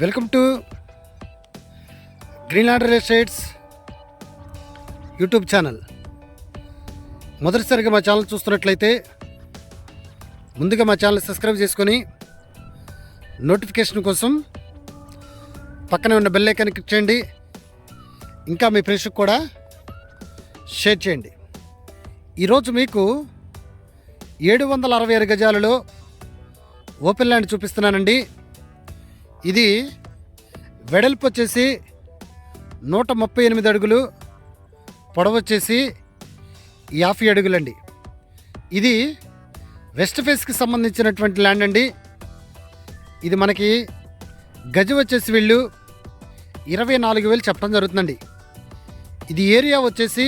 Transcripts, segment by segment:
Welcome to Greenland real estates YouTube channel. మొదటిసారిగా మా channel చూస్తున్నట్లయితే ముందుగా మా ఛానల్ సబ్స్క్రైబ్ చేసుకొని నోటిఫికేషన్ కోసం పక్కనే ఉన్న బెల్ ఐకాన్ క్లిక్ చేయండి. ఇంకా మీ ఫ్రెండ్స్కి కూడా షేర్ చేయండి. ఈరోజు మీకు 766 గజాలలో ఓపెన్ ల్యాండ్ చూపిస్తున్నానండి. ఇది వెడల్పు వచ్చేసి 138 అడుగులు, పొడవు వచ్చేసి 50 అడుగులండి. ఇది వెస్ట్ ఫేస్కి సంబంధించినటువంటి ల్యాండ్ అండి. ఇది మనకి గజం వచ్చేసి వీళ్ళు 24,000 చెప్పడం జరుగుతుందండి. ఇది ఏరియా వచ్చేసి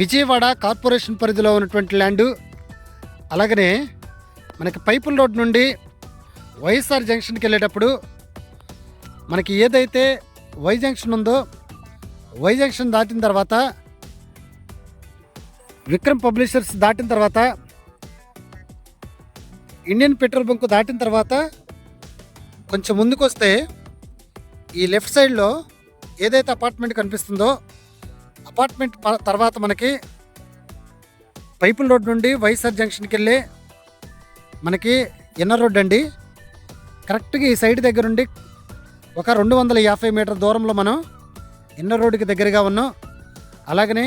విజయవాడ కార్పొరేషన్ పరిధిలో ఉన్నటువంటి ల్యాండు. అలాగనే మనకి పైపుల్ రోడ్ నుండి వైఎస్ఆర్ జంక్షన్కి వెళ్ళేటప్పుడు మనకి ఏదైతే వై జంక్షన్ ఉందో, వై జంక్షన్ దాటిన తర్వాత విక్రమ్ పబ్లిషర్స్ దాటిన తర్వాత ఇండియన్ పెట్రోల్ బంక్ దాటిన తర్వాత కొంచెం ముందుకు వస్తే ఈ లెఫ్ట్ సైడ్లో ఏదైతే అపార్ట్మెంట్ కనిపిస్తుందో, అపార్ట్మెంట్ తర్వాత మనకి పైపుల్ రోడ్ నుండి వైఎస్ఆర్ జంక్షన్కి వెళ్ళే మనకి ఇన్నర్ రోడ్ అండి. కరెక్ట్గా ఈ సైడ్ దగ్గర నుండి ఒక 250 మీటర్ దూరంలో మనం ఇన్నర్ రోడ్డుకి దగ్గరగా ఉన్నాం. అలాగనే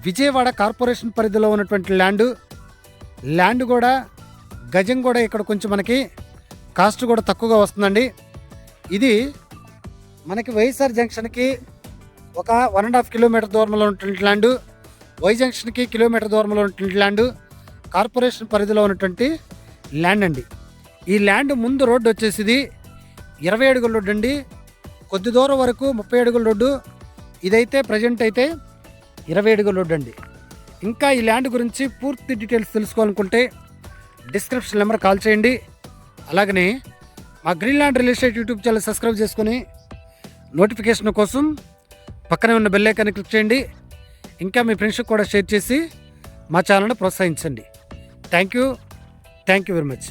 విజయవాడ కార్పొరేషన్ పరిధిలో ఉన్నటువంటి ల్యాండ్ కూడా గజం కూడా ఇక్కడ కొంచెం మనకి కాస్ట్ కూడా తక్కువగా వస్తుందండి. ఇది మనకి వైఎస్ఆర్ జంక్షన్కి ఒక 1.5 కిలోమీటర్ దూరంలో ఉన్నటువంటి ల్యాండు, వై జంక్షన్కి కిలోమీటర్ దూరంలో ఉన్నటువంటి ల్యాండు కార్పొరేషన్ పరిధిలో ఉన్నటువంటి ల్యాండ్ అండి. ఈ ల్యాండ్ ముందు రోడ్డు వచ్చేసి 20 అడుగుల రోడ్డు అండి. కొద్ది దూరం వరకు 30 అడుగుల రోడ్డు. ఇదైతే ప్రజెంట్ అయితే 20 అడుగుల రోడ్డు అండి. ఇంకా ఈ ల్యాండ్ గురించి పూర్తి డీటెయిల్స్ తెలుసుకోవాలనుకుంటే డిస్క్రిప్షన్ నెంబర్ కాల్ చేయండి. అలాగనే మా Greenland real estate YouTube channel subscribe చేసుకొని నోటిఫికేషన్ కోసం పక్కనే ఉన్న బెల్ ఐకాన్ని క్లిక్ చేయండి. ఇంకా మీ ఫ్రెండ్స్కి కూడా షేర్ చేసి మా ఛానల్ని ప్రోత్సహించండి. Thank you very much.